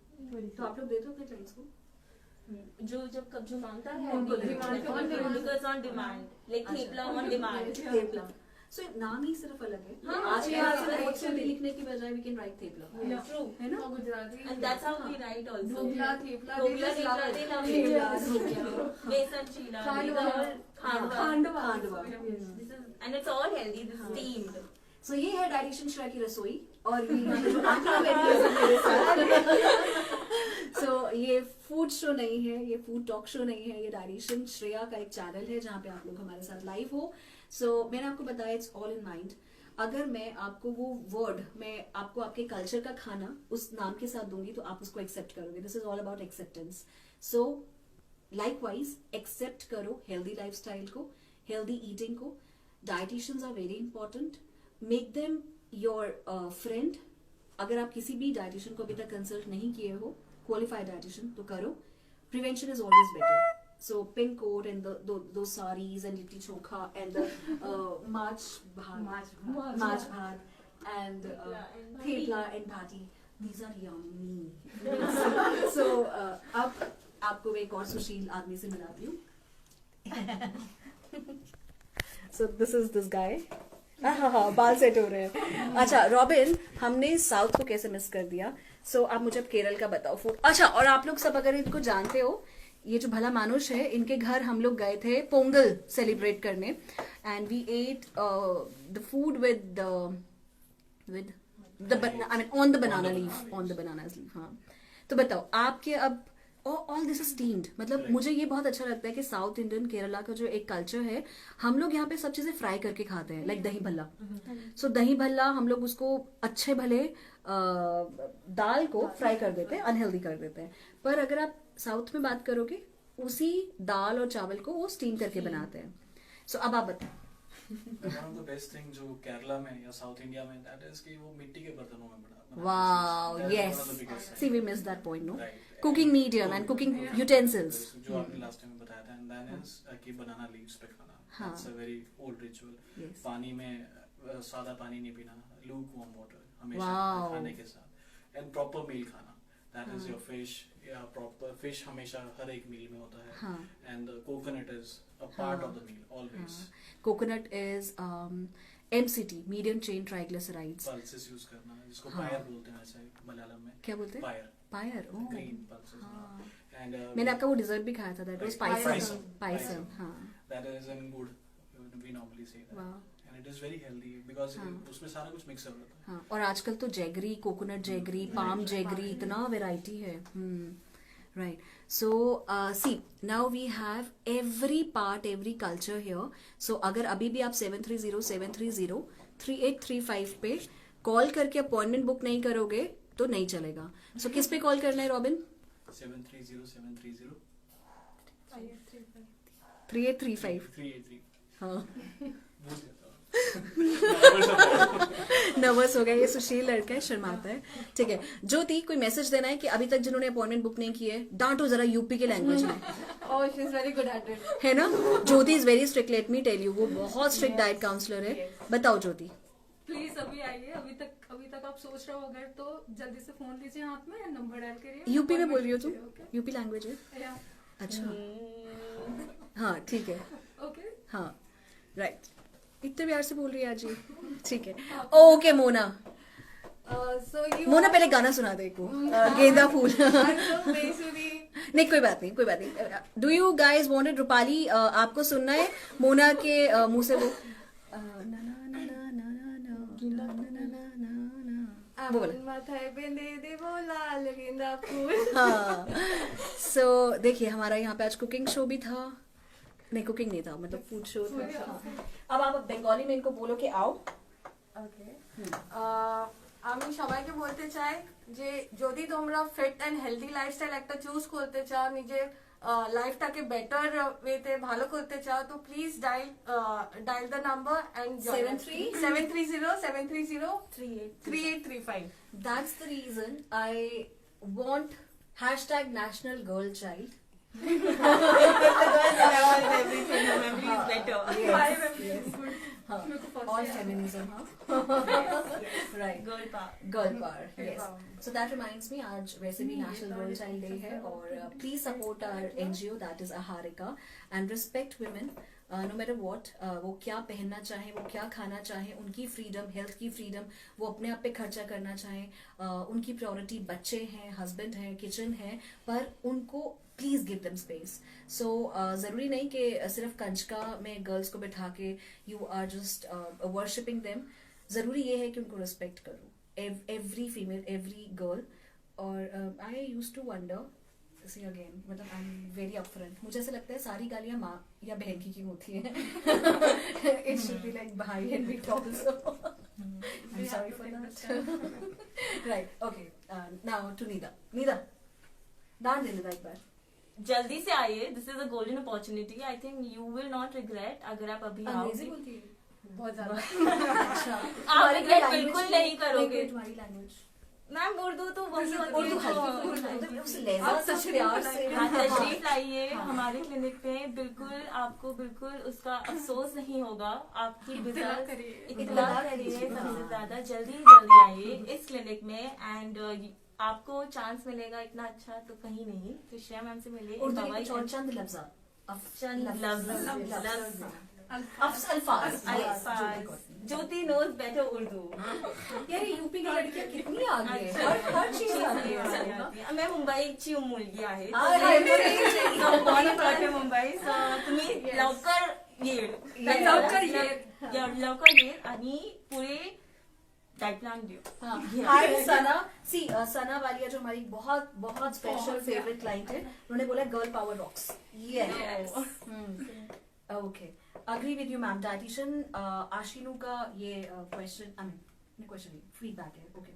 [SPEAKER 1] तो आप लोग देते हो अपने क्लाइंट्स को?
[SPEAKER 2] जो मांगता है
[SPEAKER 1] उनको demand
[SPEAKER 2] on demand, like
[SPEAKER 1] अच्छा.
[SPEAKER 2] Thepla on demand.
[SPEAKER 1] Thepla. So नाम ही सिर्फ अलग है।
[SPEAKER 2] हाँ,
[SPEAKER 1] आज के
[SPEAKER 2] yeah,
[SPEAKER 1] बाद से
[SPEAKER 2] yeah,
[SPEAKER 1] बहुत सिंधी लिखने की बजाय we can write thepla,
[SPEAKER 3] Yeah.
[SPEAKER 2] True.
[SPEAKER 1] है ना?
[SPEAKER 3] और Gujarati.
[SPEAKER 2] And that's how we write also.
[SPEAKER 3] Dhokla, thepla,
[SPEAKER 2] dhokla,
[SPEAKER 3] they just love
[SPEAKER 2] they
[SPEAKER 3] it.
[SPEAKER 2] love
[SPEAKER 1] thepla,
[SPEAKER 2] it.
[SPEAKER 1] Dhokla.
[SPEAKER 2] बेसन चीला,
[SPEAKER 3] Khandwa.
[SPEAKER 2] Khandwa.
[SPEAKER 1] Khandwa.
[SPEAKER 2] This is, and it's all healthy. This is
[SPEAKER 1] हाँ.
[SPEAKER 2] steamed.
[SPEAKER 1] So ये है डाइटिशियन श्रेया की रसोई और ये जो आंटी बैठी है मेरे साथ। So ये फूड शो नहीं है, ये फूड टॉक शो नहीं है, ये डाइटिशियन श्रेया का एक चैनल है जहाँ पे आप लोग हमारे साथ लाइव हो। So मैंने आपको बताया इट्स ऑल इन माइंड। अगर मैं आपको वो वर्ड, मैं आपको आपके कल्चर का खाना उस नाम के साथ दूंगी तो आप उसको एक्सेप्ट करोगे। This is all about acceptance. So likewise accept करो हेल्दी लाइफस्टाइल को, हेल्दी ईटिंग को। Dietitians are very important, make them your friend. अगर आप किसी भी डाइटिशियन को अभी तक कंसल्ट नहीं किए हो, क्वालिफाइड डाइटिशियन, तो करो। Prevention is always better. So pink coat and those saris and litti chokha and the march bhat and thepla and bhati. These are yummy. So अब आपको एक और सुशील आदमी से मिलाती हूँ। So this is this guy. हाँ, बाल सेट हो रहे हैं। अच्छा रॉबिन, हमने साउथ को कैसे मिस कर दिया? So आप मुझे अब केरल का बताओ फूड। अच्छा, और आप लोग सब अगर इनको जानते हो, ये जो भला मानुष है, इनके घर हम लोग गए थे पोंगल सेलिब्रेट करने and we ate the food with I mean on the banana leaf. हाँ, तो बताओ आपके अब ऑल दिस इज स्टीम्ड, मतलब मुझे ये बहुत अच्छा लगता है कि साउथ इंडियन केरला का जो एक कल्चर है, हम लोग यहाँ पे सब चीजें फ्राई करके खाते हैं, लाइक दही भल्ला। सो दही भल्ला हम लोग उसको अच्छे भले दाल को फ्राई कर देते हैं, अनहेल्दी कर देते हैं। पर अगर आप साउथ में बात करोगे, उसी दाल और चावल को वो स्टीम करके बनाते हैं। सो अब आप बताओ।
[SPEAKER 5] One of the best thing जो केरला में या साउथ इंडिया में, दैट इज कि वो मिट्टी के बर्तनों में बना।
[SPEAKER 1] Wow,
[SPEAKER 5] That is
[SPEAKER 1] yes.
[SPEAKER 5] one of the biggest thing.
[SPEAKER 1] See, we missed that point, no?
[SPEAKER 5] Right.
[SPEAKER 1] Cooking medium and cooking utensils.
[SPEAKER 5] जो आपने लास्ट टाइम बताया था, एंड देन इज कि बनाना लीव्स पे खाना।
[SPEAKER 1] हाँ.
[SPEAKER 5] It's a very old ritual.
[SPEAKER 1] Yes.
[SPEAKER 5] पानी में सादा पानी नहीं पीना, lukewarm water हमेशा
[SPEAKER 1] Wow.
[SPEAKER 5] खाने के साथ, एंड प्रॉपर मील खाना। That is
[SPEAKER 1] हाँ.
[SPEAKER 5] your fish, या प्रॉपर फिश हमेशा हर एक मील में होता है,
[SPEAKER 1] हाँ.
[SPEAKER 5] And coconut is a part
[SPEAKER 1] हाँ.
[SPEAKER 5] Of the meal always.
[SPEAKER 1] Coconut is MCT, medium chain triglycerides.
[SPEAKER 5] Pulses use करना, जिसको
[SPEAKER 1] हाँ.
[SPEAKER 5] पायर बोलते हैं वैसे मलयालम में.
[SPEAKER 1] क्या बोलते हैं?
[SPEAKER 5] पायर.
[SPEAKER 1] पायर. ओह.
[SPEAKER 5] Green pulses.
[SPEAKER 1] हाँ.
[SPEAKER 5] एंड
[SPEAKER 1] मैंने आपका वो डिजर्ट भी खाया था, दैट वाज पायसम. पायसम. हाँ.
[SPEAKER 5] that is in good, we normally say that.
[SPEAKER 1] वाह.
[SPEAKER 5] And it is very healthy because
[SPEAKER 1] हाँ.
[SPEAKER 5] उसमें सारा कुछ मिक्स होता है.
[SPEAKER 1] हाँ. और आजकल तो jaggery, coconut jaggery, palm jaggery, इतना वैरायटी है. Right. So, see, now we have every part, every culture here. So, अगर अभी भी आप 730-730-3835 पे कॉल करके अपॉइंटमेंट बुक नहीं करोगे तो नहीं चलेगा. So, किस पे कॉल करना है रॉबिन?
[SPEAKER 5] 730-730
[SPEAKER 1] 3835.
[SPEAKER 5] 383.
[SPEAKER 1] हाँ.
[SPEAKER 5] भूल जाता हूँ.
[SPEAKER 1] नर्वस हो गया, ये सुशील लड़का है, शर्माता है. ठीक है. ज्योति, कोई मैसेज देना है कि अभी तक जिन्होंने अपॉइंटमेंट बुक नहीं की है, डांटो जरा यूपी के लैंग्वेज में.
[SPEAKER 3] Oh, she's very good at it.
[SPEAKER 1] है ना? Jyoti is very strict, let me tell you. वो बहुत स्ट्रिक्ट डाइट काउंसलर है. बताओ ज्योति.
[SPEAKER 4] प्लीज अभी आइए. अभी तक आप सोच रहे हो अगर तो जल्दी से फोन लीजिए हाथ में, नंबर डायल करिए.
[SPEAKER 1] यूपी में बोल रही हो तुम?
[SPEAKER 4] ओके.
[SPEAKER 1] यूपी लैंग्वेज है.
[SPEAKER 4] या
[SPEAKER 1] अच्छा. हाँ ठीक है.
[SPEAKER 4] ओके.
[SPEAKER 1] हाँ राइट. इतने प्यार से बोल रही है आज ये. ठीक है. Okay Mona.
[SPEAKER 3] So you
[SPEAKER 1] Mona पहले गाना सुना दे को. गेंदा फूल.
[SPEAKER 3] are so basically
[SPEAKER 1] नहीं कोई बात नहीं, कोई बात नहीं. Do you guys wanted Rupali, आपको सुनना है मोना के मुंह से वो वो बोला.
[SPEAKER 3] माथाए बेंदे दे वो लाल गेंदा फूल.
[SPEAKER 1] हाँ. सो देखिए हमारा यहाँ पे आज कुकिंग शो भी था. नहीं कुकिंग नहीं था, मतलब फूड शो था. हाँ. अब आप बंगाली में इनको बोलो कि आओ.
[SPEAKER 3] ওকে আমি সবাইকে বলতে চাই যে যদি তোমরা ফিট এন্ড হেলদি লাইফস্টাইল একটা চুজ করতে চাও, নিজের লাইফটাকে বেটার ওয়েতে ভালো করতে চাও, তো please dial the number and 730-730-3835.
[SPEAKER 1] That's the reason I want hashtag National Girl Child. All feminism, huh? Right.
[SPEAKER 2] Girl power.
[SPEAKER 1] Girl power, yes. So that reminds me, आज वैसे भी National Girl Child Day है और please support our NGO that is Aharika and respect women. No matter what, वो क्या पहनना चाहे, वो क्या खाना चाहे, उनकी फ्रीडम, हेल्थ की फ्रीडम, वो अपने आप पे खर्चा करना चाहे, उनकी प्रायोरिटी बच्चे हैं, हस्बैंड हैं, किचन है, पर उनको प्लीज गिव देम स्पेस. सो जरूरी नहीं कि सिर्फ कंचका में गर्ल्स को बैठा के you are just worshipping them. जरूरी ये है कि उनको रिस्पेक्ट करो, एवरी फीमेल, एवरी गर्ल. और I use to wonder, see again, मतलब आई एम वेरी अपफ्रंट. मुझे ऐसा लगता है सारी गालियां माँ या बहन की क्यों होती है. इट शुड बी लाइक भाई and big also. I am sorry for that. Right. Okay. Now to Nida. Nida dance दे निदा एक बार.
[SPEAKER 2] जल्दी से आइए. This is a golden opportunity. I think you will not regret अगर आप अभी
[SPEAKER 1] अंग्रेजी
[SPEAKER 2] आओगे.
[SPEAKER 1] बोलती है.
[SPEAKER 3] बहुत ज्यादा.
[SPEAKER 1] अच्छा.
[SPEAKER 2] आप regret बिल्कुल नहीं करोगे.
[SPEAKER 1] तुम्हारी लैंग्वेज
[SPEAKER 2] मैम उर्दू तो वही होती
[SPEAKER 1] उर्दू
[SPEAKER 2] है.
[SPEAKER 1] हल्की उस लहजा सच प्यार से.
[SPEAKER 2] हाँ, तशरीफ लाइए हमारे क्लिनिक पे. बिल्कुल आपको बिल्कुल उसका अफसोस नहीं होगा. आपकी
[SPEAKER 4] इत्तला
[SPEAKER 2] बिजनेस
[SPEAKER 4] करिए.
[SPEAKER 2] इत्तला करिए.
[SPEAKER 1] हाँ.
[SPEAKER 2] सबसे ज्यादा जल्दी आइए इस क्लिनिक में. एंड आपको चांस मिलेगा इतना अच्छा तो कहीं नहीं. तो श्रेया मैम से मिलिए.
[SPEAKER 1] उर्दू के कुछ और चंद लफ्जा.
[SPEAKER 2] चंद लफ्ज.
[SPEAKER 1] अल्फाज.
[SPEAKER 2] ज्योति नोज बेटर उर्दू.
[SPEAKER 1] यार यूपी की लड़कियां कितनी आगे हैं. हर चीज आगे है.
[SPEAKER 2] मैं मुंबईची मुलगी आहे.
[SPEAKER 1] मुंबई.
[SPEAKER 2] मुंबई. तुम्ही लवकर येईल. लवकर येईल आणि पुढे डाइट प्लान देऊ.
[SPEAKER 1] हाय सना. सी सना वालिया जो हमारी बहुत बहुत स्पेशल फेवरेट क्लाइंट है, उन्होंने बोला girl power rocks. Yes. Okay. Agree with you ma'am. Dietitian Ashinu का ये क्वेश्चन, आई मीन क्वेश्चन नहीं, फीडबैक है. ओके.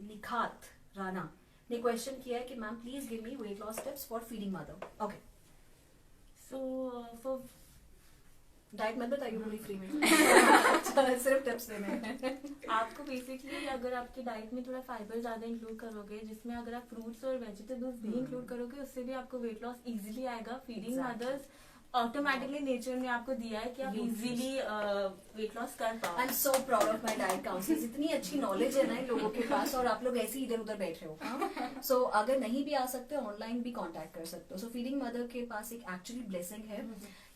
[SPEAKER 1] निखात राणा ने क्वेश्चन किया है कि ma'am please give me weight loss tips for feeding mother. Okay.
[SPEAKER 2] So for
[SPEAKER 1] diet मत बताइए पूरी फ्री में. सिर्फ टिप्स देने हैं.
[SPEAKER 2] आपको बेसिकली अगर आपकी डाइट में थोड़ा फाइबर ज्यादा इंक्लूड करोगे, जिसमें अगर आप फ्रूट्स और वेजिटेबल्स भी इंक्लूड करोगे, उससे भी आपको वेट लॉस इजीली आएगा. Feeding
[SPEAKER 1] Exactly.
[SPEAKER 2] Mothers automatically nature ने आपको दिया है कि आप इजीली वेट लॉस कर पाओ.
[SPEAKER 1] I am so proud of my diet counsellors. इतनी अच्छी नॉलेज है ना इन लोगों के पास, और आप लोग ऐसे ही इधर उधर बैठ रहे हो. सो अगर नहीं भी आ सकते ऑनलाइन भी कांटेक्ट कर सकते हो. सो फीडिंग मदर के पास एक एक्चुअली ब्लेसिंग है.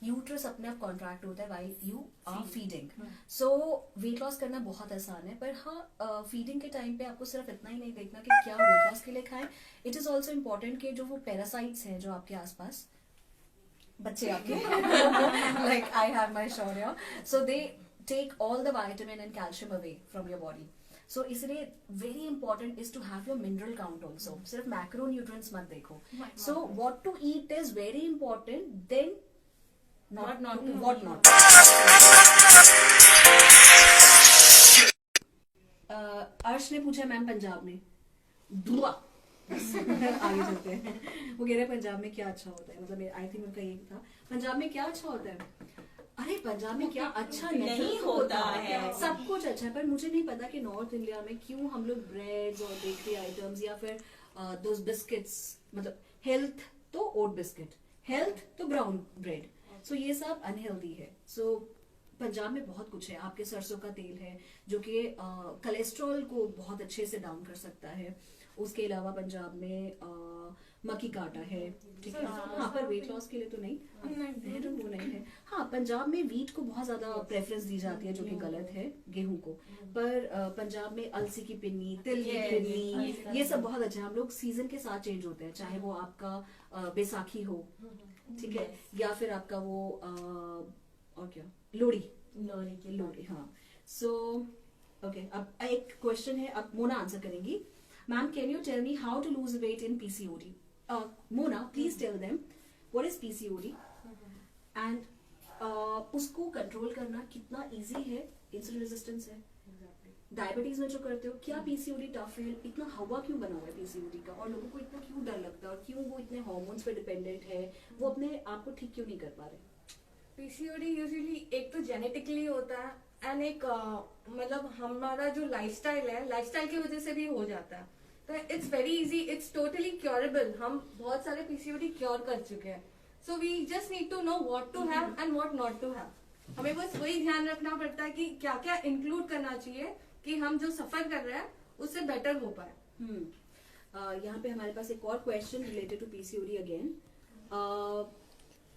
[SPEAKER 1] यूट्रस अपने आप कॉन्ट्रैक्ट होता है while you are feeding. So weight loss करना बहुत आसान है, पर हाँ फीडिंग के टाइम पे आपको सिर्फ इतना ही नहीं देखना कि क्या वेट लॉस के लिए खाएं. इट इज ऑल्सो इम्पोर्टेंट कि जो वो पैरासाइट्स हैं जो आपके आसपास बच्चे आपके like I have my Shaurya, so they take all the vitamin and calcium away from your body. So इसलिए very important is to have your mineral count also. सिर्फ macronutrients मत देखो. So what to eat is very important. Then
[SPEAKER 2] What not to
[SPEAKER 1] what
[SPEAKER 2] eat.
[SPEAKER 1] not. अर्श ने पूछा ma'am Punjab में दुआ. आगे चलते हैं. वो कह रहे हैं पंजाब में क्या अच्छा होता है, मतलब आई थिंक उनका यही था, पंजाब में क्या अच्छा होता है. अरे पंजाब में क्या अच्छा
[SPEAKER 2] नहीं होता है.
[SPEAKER 1] सब कुछ अच्छा है, पर मुझे नहीं पता कि नॉर्थ इंडिया में क्यों हम लोग ब्रेड्स और बेकरी आइटम्स या फिर दोस बिस्किट्स, मतलब हेल्थ तो ओट बिस्किट, हेल्थ तो ब्राउन ब्रेड, सो ये सब अनहेल्दी है. सो पंजाब में बहुत कुछ है. आपके सरसों का तेल है जो कि कोलेस्ट्रॉल को बहुत अच्छे से डाउन कर सकता है. उसके अलावा पंजाब में मक्की काटा है, ठीक है. हाँ, पर वेट लॉस के लिए तो नहीं है ना, वो नहीं है. हाँ, पंजाब में वीट को बहुत ज्यादा प्रेफरेंस दी जाती है जो कि गलत है, गेहूं को. पर पंजाब में अलसी की पिन्नी, तिल की पिन्नी, ये सब बहुत अच्छा है. हम लोग सीजन के साथ चेंज होते हैं, चाहे वो आपका बैसाखी हो, ठीक है, या फिर आपका वो और क्या, लोहड़ी. हाँ. सो ओके, अब एक क्वेश्चन है, अब मोना आंसर करेंगी. Ma'am, can you tell me how to lose weight in PCOD? Mona, please tell them what is PCOD and उसको कंट्रोल करना कितना इजी है, इंसुलिन रेजिस्टेंस है. डायबिटीज में जो करते हो, क्या पीसीओडी टफ है? इतना हवा क्यों बना हुआ है पीसीओडी का, और लोगों को इतना क्यों डर लगता है, और क्यों वो इतने हार्मोन्स पे डिपेंडेंट है, वो अपने आप को ठीक क्यों नहीं कर पा रहे?
[SPEAKER 3] पीसीओडी यूजुअली एक तो जेनेटिकली होता है, एंड एक मतलब हमारा जो लाइफस्टाइल है, लाइफस्टाइल की वजह से भी हो जाता है. तो it's very easy, it's totally curable. हम बहुत सारे पीसीओडी क्योर कर चुके हैं. So we just need to know what to have and what not to have. हमें बस वही ध्यान रखना पड़ता है कि क्या क्या इंक्लूड करना चाहिए कि हम जो सफर कर रहे हैं उससे बेटर हो पाए.
[SPEAKER 1] यहाँ पे हमारे पास एक और question related to PCOD again.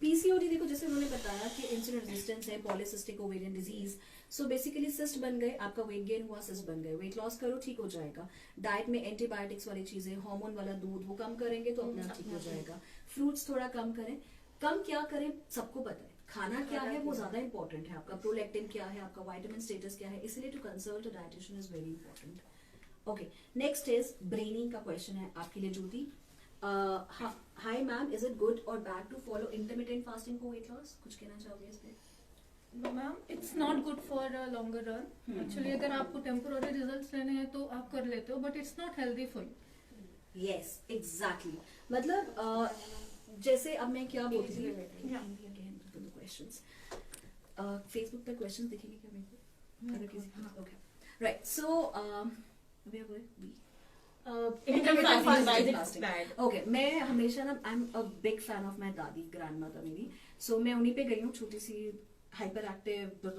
[SPEAKER 1] PCOD देखो, जैसे उन्होंने बताया कि इंसुलिन रेजिस्टेंस है, polycystic ovarian disease. So basically cyst बन गए, आपका वेट गेन हुआ, सिस्ट बन गए. वेट लॉस करो, ठीक हो जाएगा. डाइट में एंटीबायोटिक्स वाली चीजें, हार्मोन वाला दूध, वो कम करेंगे तो अपना ठीक हो जाएगा. फ्रूट्स थोड़ा कम करें. कम क्या करें सबको पता है, खाना क्या है वो ज्यादा इंपॉर्टेंट है. आपका प्रोलैक्टिन क्या है, आपका विटामिन स्टेटस क्या है, इसलिए to consult a dietitian is very important. Okay, next is ब्रेनिंग का क्वेश्चन है आपके लिए Jyoti. Hi ma'am, is it good और bad to follow intermittent fasting for weight loss? कुछ कहना चाहोगे इस पे?
[SPEAKER 4] No ma'am, it's not good for longer run. Actually अगर आपको टेम्पोररी रिजल्ट्स लेने हैं तो आप कर लेते हो, but it's not healthy for you.
[SPEAKER 1] Yes, exactly. मतलब जैसे अब मैं क्या बोलती थी, क्वेश्चंस फेसबुक पे क्वेश्चंस दिखेंगे क्या मेरे को? अगर किसी, हाँ, okay, right. So where were we?
[SPEAKER 2] Intermittent fasting.
[SPEAKER 1] Okay, मैं हमेशा ना, I am a big fan of my dadi, grand mother मेरी. सो मैं उन्हीं पे गई हूँ, छोटी सी हाइपर एक्टिव.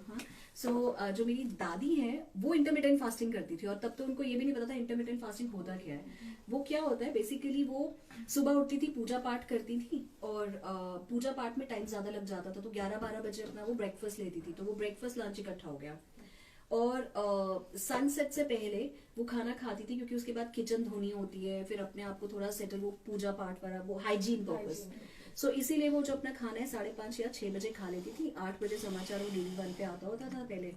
[SPEAKER 1] हाँ, सो जो मेरी दादी है वो इंटरमिटेंट फास्टिंग करती थी, और तब तो उनको ये भी नहीं पता था इंटरमिटेंट फास्टिंग होता क्या है. वो क्या होता है बेसिकली, वो सुबह उठती थी, पूजा पाठ करती थी, और पूजा पाठ में टाइम ज्यादा लग जाता था, तो 11-12 बजे अपना वो ब्रेकफास्ट लेती थी. तो वो ब्रेकफास्ट लंच इकट्ठा हो गया, और सनसेट से पहले वो खाना खाती थी, क्योंकि उसके बाद किचन धोनी होती है, फिर अपने आप को थोड़ा सेटल, वो पूजा पाठ वाला, वो हाइजीन पर्पस. सो इसीलिए वो जो अपना खाना है 5:30 या 6 बजे खा लेती थी. 8 बजे समाचार वो DD1 पे आता होता था पहले,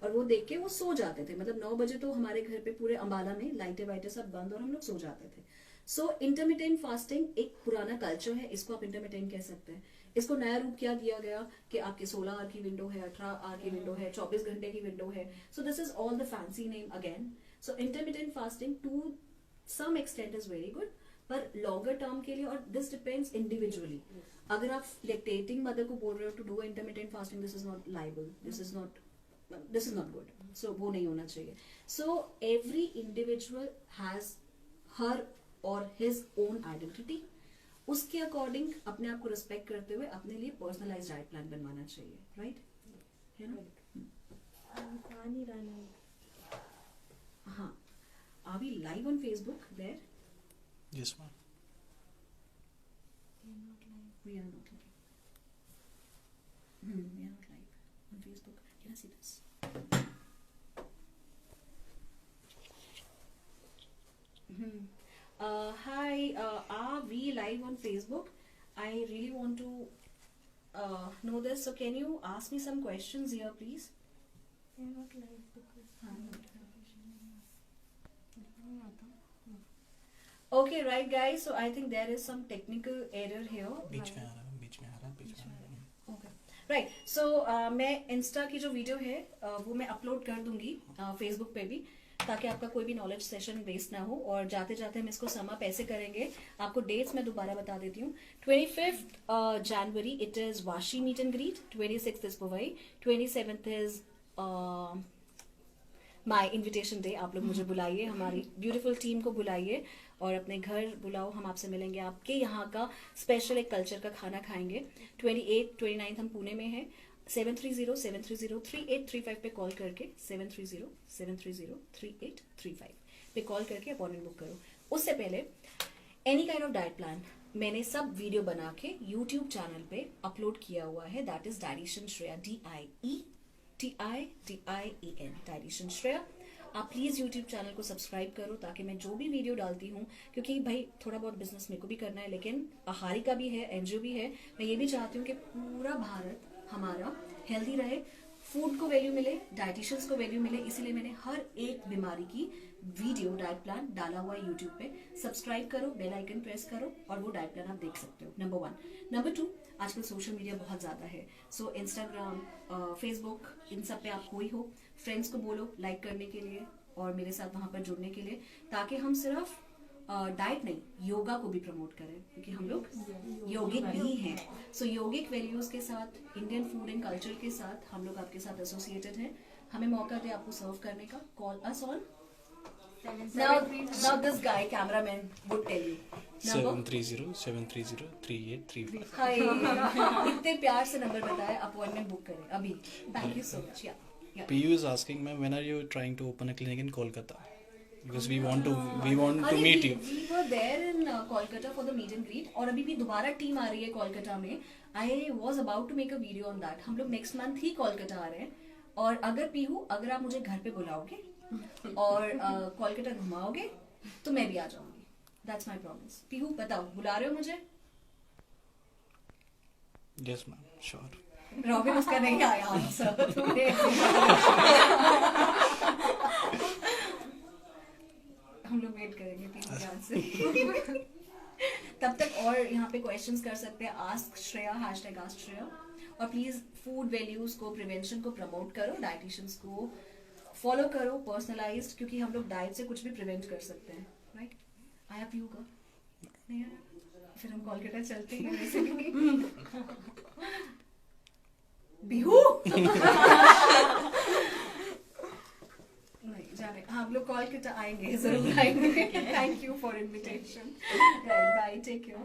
[SPEAKER 1] और वो देख के वो सो जाते थे. मतलब 9 बजे तो हमारे घर पे पूरे अंबाला में लाइटें वाइटें सब बंद, और हम लोग सो जाते थे. सो इंटरमिटेंट फास्टिंग एक पुराना कल्चर है, इसको आप इंटरमिटेंट कह सकते हैं. इसको नया रूप क्या दिया गया कि आपके 16 आवर की विंडो है, 18 आवर की विंडो है, 24 घंटे की विंडो है. So this is all the fancy name again. So intermittent fasting to some extent is very good, पर लॉन्गर टर्म के लिए, और दिस डिपेंड्स इंडिविजुअली. अगर आप लैक्टेटिंग मदर को बोल रहे हो to do intermittent fasting, this is not liable, this is not good. So वो नहीं होना चाहिए. So every individual has her और हिज ओन आइडेंटिटी. उसके अकॉर्डिंग अपने आप को रिस्पेक्ट करते हुए अपने लिए पर्सनलाइज्ड डाइट प्लान बनवाना चाहिए, राइट? है ना? हाँ, are we live on Facebook there?
[SPEAKER 5] Yes, ma'am.
[SPEAKER 1] We are not live. We are not live on Facebook. Can I see this? Hi, are we live on Facebook? I really want to know this. So can you ask me some questions here, please? Okay, right, guys. So I think there is some technical error here.
[SPEAKER 5] बीच में आ रहा है, बीच में आ रहा है, बीच में आ रहा है.
[SPEAKER 1] Okay right. सो मैं इंस्टा की जो वीडियो है वो मैं अपलोड कर दूंगी फेसबुक पे भी, ताकि आपका कोई भी नॉलेज सेशन वेस्ट ना हो. और जाते जाते हम इसको सम अप ऐसे करेंगे. आपको डेट्स मैं दोबारा बता देती हूँ. 25th January it is Vashi meet and greet. 26th is Powai. 27th is my invitation day. आप लोग मुझे बुलाइए, हमारी ब्यूटीफुल टीम को बुलाइए और अपने घर बुलाओ. हम आपसे मिलेंगे, आपके यहाँ का स्पेशल एक कल्चर का खाना खाएंगे. 28th 29th हम पुणे में हैं. 730-730-3835 पे कॉल करके 730-730-3835 पे कॉल करके अपॉइंटमेंट बुक करो. उससे पहले any kind of diet plan मैंने सब वीडियो बना के यूट्यूब चैनल पे अपलोड किया हुआ है. That is dietitian Shreya, DIETIEN, dietitian Shreya. आप प्लीज यूट्यूब चैनल को सब्सक्राइब करो ताकि मैं जो भी वीडियो डालती हूँ, क्योंकि भाई थोड़ा बहुत बिजनेस मेरे को भी करना है, लेकिन आहारी का भी है, एनजीओ भी है. मैं ये भी चाहती हूँ कि पूरा भारत हमारा हेल्दी रहे, फूड को वैल्यू मिले, डाइटिशियंस को वैल्यू मिले. इसीलिए मैंने हर एक बीमारी की वीडियो डाइट प्लान डाला हुआ है यूट्यूब पे. सब्सक्राइब करो, बेल आइकन प्रेस करो और वो डाइट प्लान आप देख सकते हो. नंबर 1. नंबर 2, आजकल सोशल मीडिया बहुत ज्यादा है. सो इंस्टाग्राम, फेसबुक, इन सब पे आप कोई हो, फ्रेंड्स को बोलो लाइक करने के लिए और मेरे साथ वहां पर जुड़ने के लिए, ताकि हम सिर्फ डाइट नहीं योगा को भी प्रमोट करें, क्योंकि हम लोग योगिक भी हैं. सो योगिक वैल्यूज के साथ, इंडियन फूड एंड कल्चर के साथ हम लोग आपके साथ एसोसिएटेड हैं. हमें मौका दे आपको सर्व करने का. Call us on. Now this guy, cameraman, would tell you. Number?
[SPEAKER 5] 730-730-3835.
[SPEAKER 1] हाय. इतने प्यार से नंबर बताया, अपॉइंटमेंट बुक करें अभी. Thank you so much. या
[SPEAKER 5] PU is asking, ma'am, when are you trying to open a clinic in Kolkata? Because we want to meet you.
[SPEAKER 1] We were there in Kolkata for the meet and greet. और अभी भी दोबारा team आ रही है कोलकाता में. I was about to make a video on that. हम लोग next month ही कोलकाता आ रहे हैं. और अगर पीहू, अगर आप मुझे घर पे बुलाओगे और कोलकाता घुमाओगे तो मैं भी आ जाऊंगी. That's my promise. पीहू बताओ, बुला रहे हो मुझे?
[SPEAKER 5] Yes, ma'am. Sure.
[SPEAKER 1] रॉबिन उसका नहीं आया आंसर. हम लोग वेट करेंगे पीहू के आंसर. तब तक और यहाँ पे क्वेश्चंस कर सकते हैं. Ask Shreya, #ask Shreya. और प्लीज फूड वैल्यूज को, प्रिवेंशन को प्रमोट करो, डाइटिशियंस को फॉलो करो, पर्सनलाइज्ड, क्योंकि हम लोग डाइट से कुछ भी प्रिवेंट कर सकते हैं. राइट? आया पीहू का? नहीं आया? फिर हम कोलकाता चलते हैं वैसे भी. पीहू नहीं जाने. हम लोग कोलकाता आएंगे, जरूर आएंगे. Thank you for invitation. Bye, take care.